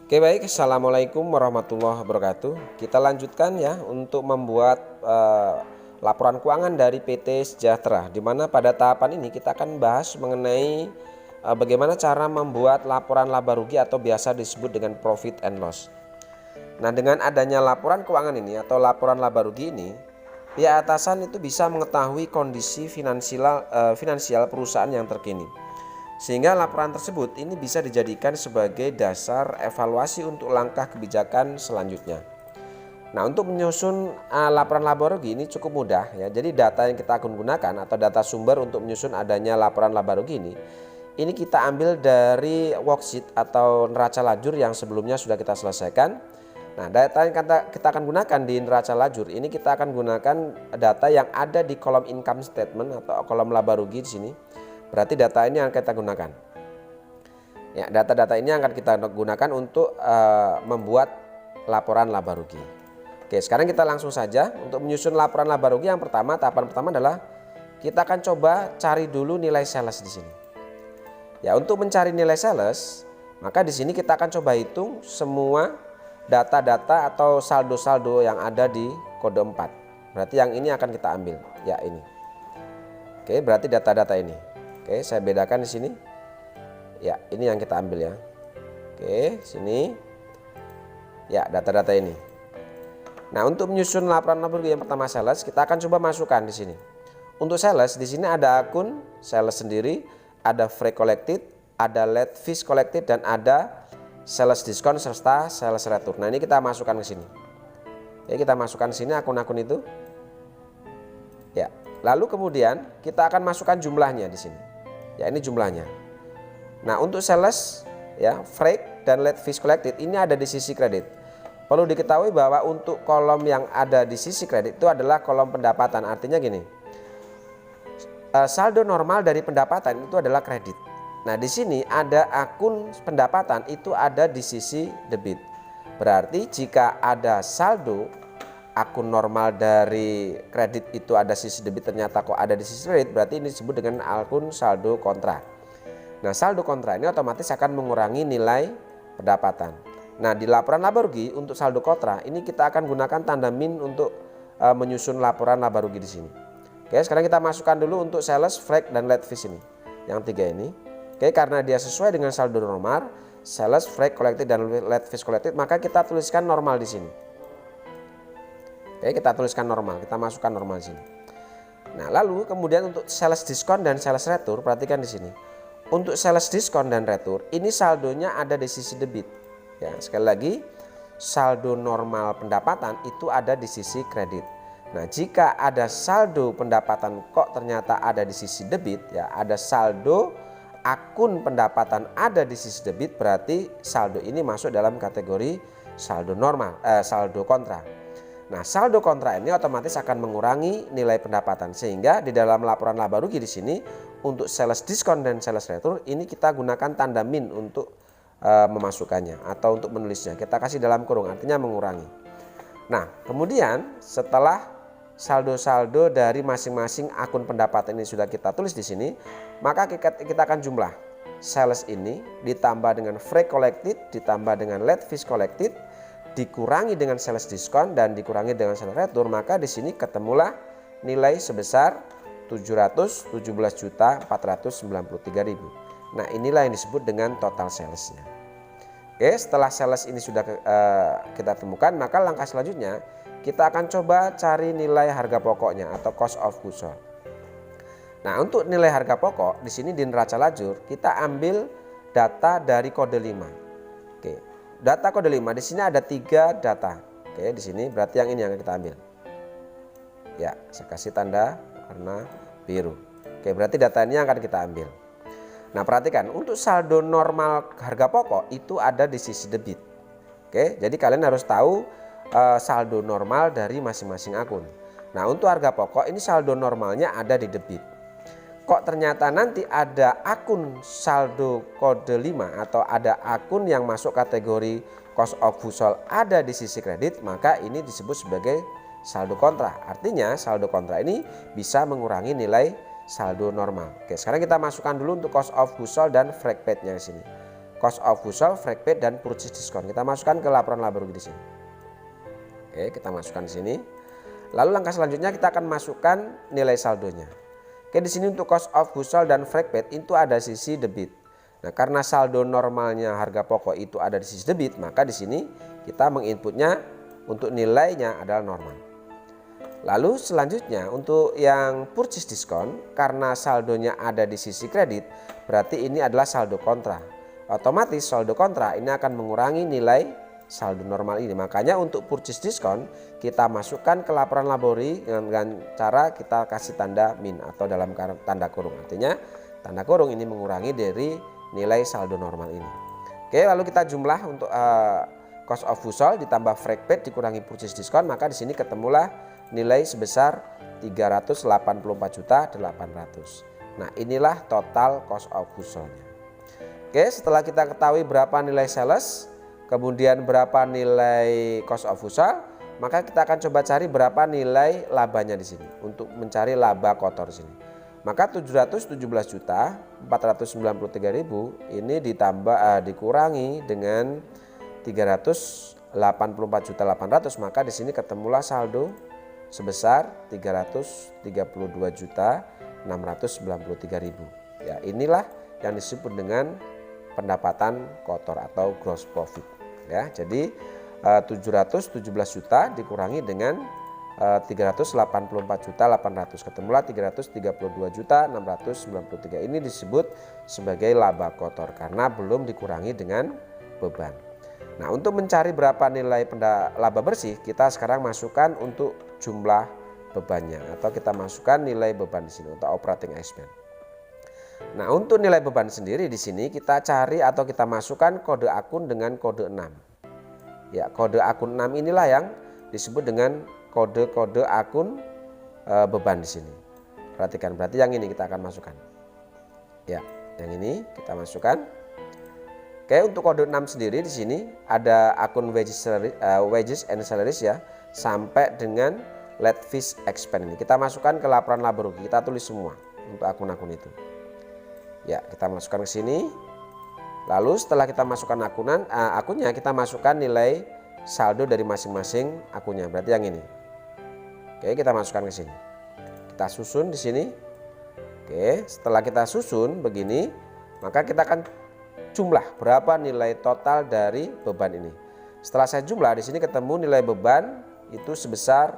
Oke baik, Assalamualaikum warahmatullahi wabarakatuh. Kita lanjutkan ya untuk membuat laporan keuangan dari PT Sejahtera, di mana pada tahapan ini kita akan bahas mengenai bagaimana cara membuat laporan laba rugi atau biasa disebut dengan profit and loss. Nah, dengan adanya laporan keuangan ini atau laporan laba rugi ini, pihak atasan itu bisa mengetahui kondisi finansial perusahaan yang terkini. Sehingga laporan tersebut ini bisa dijadikan sebagai dasar evaluasi untuk langkah kebijakan selanjutnya. Nah, untuk menyusun laporan laba rugi ini cukup mudah ya. Jadi data yang kita akan gunakan atau data sumber untuk menyusun adanya laporan laba rugi ini kita ambil dari worksheet atau neraca lajur yang sebelumnya sudah kita selesaikan. Nah, data yang kita akan gunakan di neraca lajur ini kita akan gunakan data yang ada di kolom income statement atau kolom laba rugi di sini. Berarti data ini yang kita gunakan. Ya, data-data ini akan kita gunakan untuk membuat laporan laba rugi. Oke, sekarang kita langsung saja untuk menyusun laporan laba rugi. Yang pertama, tahapan pertama adalah kita akan coba cari dulu nilai sales di sini. Ya, untuk mencari nilai sales, maka di sini kita akan coba hitung semua data-data atau saldo-saldo yang ada di kode 4. Berarti yang ini akan kita ambil. Ya, ini. Oke, berarti data-data ini. Oke, saya bedakan di sini. Ya, ini yang kita ambil ya. Oke, sini. Ya, data-data ini. Nah, untuk menyusun laporan laba rugi yang pertama sales, kita akan coba masukkan di sini. Untuk sales di sini ada akun sales sendiri, ada free collected, ada late fees collected dan ada sales diskon serta sales return. Nah, ini kita masukkan ke sini. Oke, kita masukkan di sini akun-akun itu. Ya, lalu kemudian kita akan masukkan jumlahnya di sini. Ya, ini jumlahnya. Nah, untuk sales ya, freight dan late fees collected ini ada di sisi kredit. Perlu diketahui bahwa untuk kolom yang ada di sisi kredit itu adalah kolom pendapatan. Artinya gini. Saldo normal dari pendapatan itu adalah kredit. Nah, di sini ada akun pendapatan itu ada di sisi debit. Berarti jika ada saldo akun normal dari kredit itu ada sisi debit, ternyata kok ada di sisi kredit, berarti ini disebut dengan akun saldo kontra. Nah, saldo kontra ini otomatis akan mengurangi nilai pendapatan. Nah, di laporan laba rugi untuk saldo kontra ini kita akan gunakan tanda min untuk menyusun laporan laba rugi di sini. Oke, sekarang kita masukkan dulu untuk sales, freight dan late fees ini. Yang tiga ini. Oke, karena dia sesuai dengan saldo normal, sales, freight collected dan late fees collected, maka kita tuliskan normal di sini. Oke, kita tuliskan normal, kita masukkan normal di sini. Nah, lalu kemudian untuk sales diskon dan sales retur, perhatikan di sini. Untuk sales diskon dan retur, ini saldonya ada di sisi debit. Ya, sekali lagi, saldo normal pendapatan itu ada di sisi kredit. Nah, jika ada saldo pendapatan kok ternyata ada di sisi debit, ya, ada saldo akun pendapatan ada di sisi debit, berarti saldo ini masuk dalam kategori saldo normal, saldo kontra. Nah, saldo kontra ini otomatis akan mengurangi nilai pendapatan, sehingga di dalam laporan laba rugi di sini untuk sales diskon dan sales retur ini kita gunakan tanda min untuk memasukkannya atau untuk menulisnya. Kita kasih dalam kurung, artinya mengurangi. Nah, kemudian setelah saldo-saldo dari masing-masing akun pendapatan ini sudah kita tulis di sini, maka kita akan jumlah sales ini ditambah dengan free collected ditambah dengan late fees collected dikurangi dengan sales diskon dan dikurangi dengan sales retur, maka di sini ketemulah nilai sebesar 717.493.000. Nah, inilah yang disebut dengan total salesnya. Oke, setelah sales ini sudah kita temukan, maka langkah selanjutnya kita akan coba cari nilai harga pokoknya atau cost of goods sold. Nah, untuk nilai harga pokok di sini di neraca lajur kita ambil data dari kode 5. Oke. Data kode 5 di sini ada 3 data. Oke, di sini berarti yang ini yang kita ambil. Ya, saya kasih tanda warna biru. Oke, berarti data ini yang akan kita ambil. Nah, perhatikan untuk saldo normal harga pokok itu ada di sisi debit. Oke, jadi kalian harus tahu saldo normal dari masing-masing akun. Nah, untuk harga pokok ini saldo normalnya ada di debit. Kok ternyata nanti ada akun saldo kode 5 atau ada akun yang masuk kategori cost of goods sold ada di sisi kredit, maka ini disebut sebagai saldo kontra. Artinya saldo kontra ini bisa mengurangi nilai saldo normal. Oke, sekarang kita masukkan dulu untuk cost of goods sold dan freight paid-nya di sini. cost of goods sold, freight paid, dan purchase discount. Kita masukkan ke laporan laba rugi di sini. Oke, kita masukkan di sini. Lalu langkah selanjutnya kita akan masukkan nilai saldonya. Oke, di sini untuk cost of goods sold dan freight paid itu ada sisi debit. Nah, karena saldo normalnya harga pokok itu ada di sisi debit, maka di sini kita menginputnya untuk nilainya adalah normal. Lalu selanjutnya untuk yang purchase discount, karena saldonya ada di sisi kredit, berarti ini adalah saldo kontra. Otomatis saldo kontra ini akan mengurangi nilai saldo normal ini. Makanya untuk purchase discount kita masukkan ke laporan laba rugi dengan cara kita kasih tanda min atau dalam tanda kurung. Artinya tanda kurung ini mengurangi dari nilai saldo normal ini. Oke, lalu kita jumlah untuk cost of goods sold ditambah freight paid dikurangi purchase discount, maka di sini ketemulah nilai sebesar 384.800.000. Nah, inilah total cost of goods sold-nya. Oke, setelah kita ketahui berapa nilai sales, kemudian berapa nilai cost of goods sold, maka kita akan coba cari berapa nilai labanya di sini untuk mencari laba kotor di sini. Maka 717.493.000 ini dikurangi dengan 384.800.000, maka di sini ketemulah saldo sebesar 332.693.000. Ya, inilah yang disebut dengan pendapatan kotor atau gross profit. Ya, jadi 717 juta dikurangi dengan 384.800.000 ketemulah 332.693.000. Ini disebut sebagai laba kotor karena belum dikurangi dengan beban. Nah, untuk mencari berapa nilai laba bersih, kita sekarang masukkan untuk jumlah bebannya atau kita masukkan nilai beban di sini untuk operating expense. Nah, untuk nilai beban sendiri di sini kita cari atau kita masukkan kode akun dengan kode 6. Ya, kode akun 6 inilah yang disebut dengan kode-kode akun beban di sini. Perhatikan, berarti yang ini kita akan masukkan. Ya, yang ini kita masukkan. Oke, untuk kode 6 sendiri di sini ada akun wages and salaries ya, sampai dengan let fees expense ini. Kita masukkan ke laporan laba rugi, kita tulis semua untuk akun-akun itu. Ya, kita masukkan ke sini. Lalu setelah kita masukkan akunnya, kita masukkan nilai saldo dari masing-masing akunnya. Berarti yang ini. Oke, kita masukkan ke sini. Kita susun di sini. Oke, setelah kita susun begini, maka kita akan jumlah berapa nilai total dari beban ini. Setelah saya jumlah di sini ketemu nilai beban itu sebesar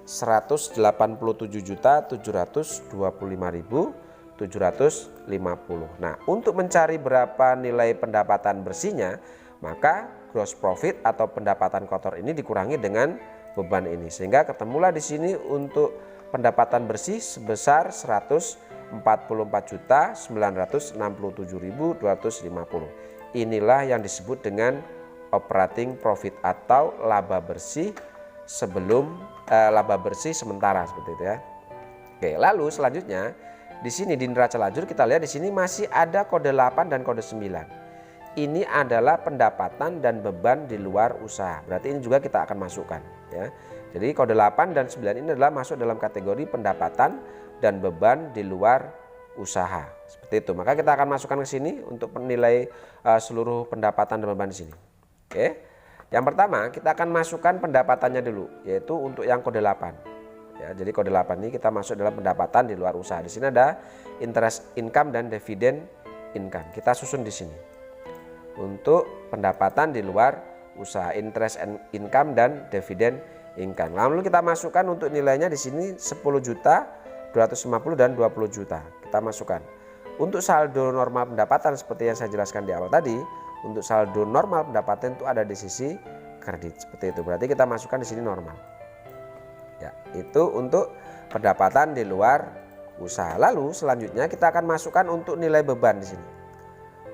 187.725.750. Nah, untuk mencari berapa nilai pendapatan bersihnya, maka gross profit atau pendapatan kotor ini dikurangi dengan beban ini, sehingga ketemulah di sini untuk pendapatan bersih sebesar 144.967.250. Inilah yang disebut dengan operating profit atau laba bersih laba bersih sementara, seperti itu ya. Oke, lalu selanjutnya di sini di neraca lajur kita lihat di sini masih ada kode 8 dan kode 9. Ini adalah pendapatan dan beban di luar usaha. Berarti ini juga kita akan masukkan ya. Jadi kode 8 dan 9 ini adalah masuk dalam kategori pendapatan dan beban di luar usaha. Seperti itu. Maka kita akan masukkan ke sini untuk menilai seluruh pendapatan dan beban di sini. Oke. Yang pertama kita akan masukkan pendapatannya dulu, yaitu untuk yang kode 8. Ya, jadi kode 8 ini kita masuk dalam pendapatan di luar usaha. Di sini ada interest income dan dividend income. Kita susun di sini. Untuk pendapatan di luar usaha, interest income dan dividend income. Lalu kita masukkan untuk nilainya di sini 10.250 dan 20 juta. Kita masukkan. Untuk saldo normal pendapatan seperti yang saya jelaskan di awal tadi, untuk saldo normal pendapatan itu ada di sisi kredit seperti itu. Berarti kita masukkan di sini normal. Ya, itu untuk pendapatan di luar usaha. Lalu selanjutnya kita akan masukkan untuk nilai beban di sini.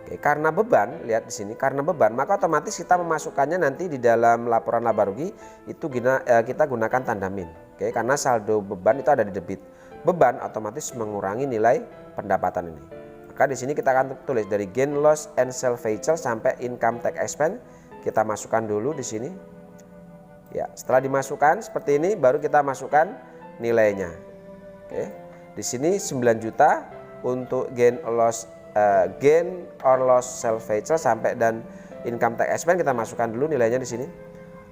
Oke, karena beban, lihat di sini, karena beban, maka otomatis kita memasukkannya nanti di dalam laporan laba rugi itu kita gunakan tanda min. Oke, karena saldo beban itu ada di debit. Beban otomatis mengurangi nilai pendapatan ini. Maka di sini kita akan tulis dari gain, loss, and sale vehicle sampai income tax expense. Kita masukkan dulu di sini. Ya, setelah dimasukkan seperti ini baru kita masukkan nilainya. Oke. Di sini 9 juta untuk gain, loss, gain or loss salvage sampai dan income tax expense kita masukkan dulu nilainya di sini.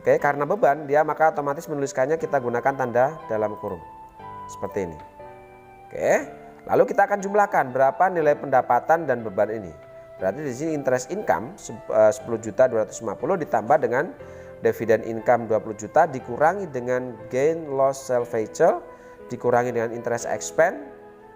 Oke, karena beban dia maka otomatis menuliskannya kita gunakan tanda dalam kurung seperti ini. Oke, lalu kita akan jumlahkan berapa nilai pendapatan dan beban ini. Berarti di sini interest income 10.250.000 ditambah dengan dividen income 20 juta dikurangi dengan gain loss salvage dikurangi dengan interest expense,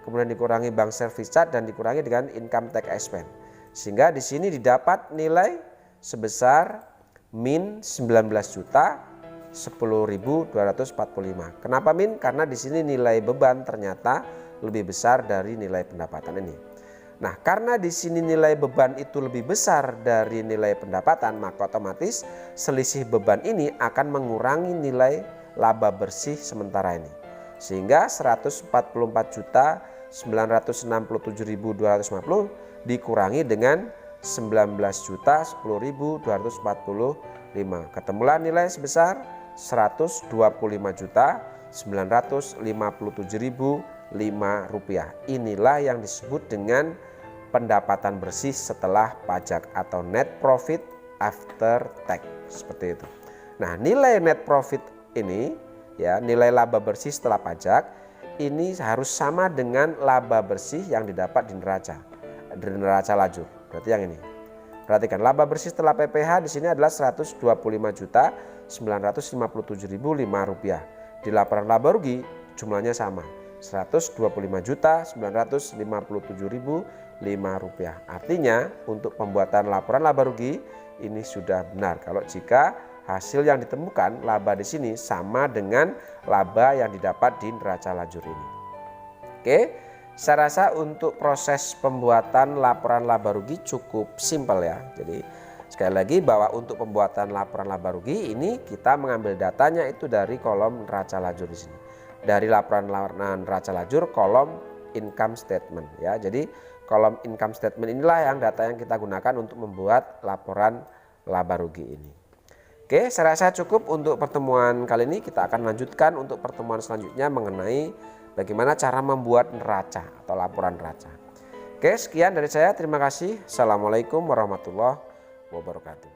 kemudian dikurangi bank service charge dan dikurangi dengan income tax expense. Sehingga di sini didapat nilai sebesar min 19.10.245. Kenapa min? Karena di sini nilai beban ternyata lebih besar dari nilai pendapatan ini. Nah, karena di sini nilai beban itu lebih besar dari nilai pendapatan, maka otomatis selisih beban ini akan mengurangi nilai laba bersih sementara ini. Sehingga 144.967.250 dikurangi dengan 19.10.245. Ketemulah nilai sebesar 125.957.005 rupiah. Inilah yang disebut dengan pendapatan bersih setelah pajak atau net profit after tax, seperti itu. Nah, nilai net profit ini ya, nilai laba bersih setelah pajak ini harus sama dengan laba bersih yang didapat di neraca lajur. Berarti yang ini. Perhatikan, laba bersih setelah PPh di sini adalah 125.957.005 rupiah. Di laporan laba rugi jumlahnya sama, 125.957.005 rupiah. Artinya untuk pembuatan laporan laba rugi ini sudah benar kalau jika hasil yang ditemukan laba di sini sama dengan laba yang didapat di neraca lajur ini. Oke. Saya rasa untuk proses pembuatan laporan laba rugi cukup simpel ya. Jadi sekali lagi bahwa untuk pembuatan laporan laba rugi ini kita mengambil datanya itu dari kolom neraca lajur di sini. Dari laporan neraca lajur kolom income statement ya. Jadi kolom income statement inilah yang data yang kita gunakan untuk membuat laporan laba rugi ini. Oke, saya rasa cukup untuk pertemuan kali ini. Kita akan lanjutkan untuk pertemuan selanjutnya mengenai bagaimana cara membuat neraca atau laporan neraca. Oke, sekian dari saya. Terima kasih. Assalamualaikum warahmatullahi wabarakatuh.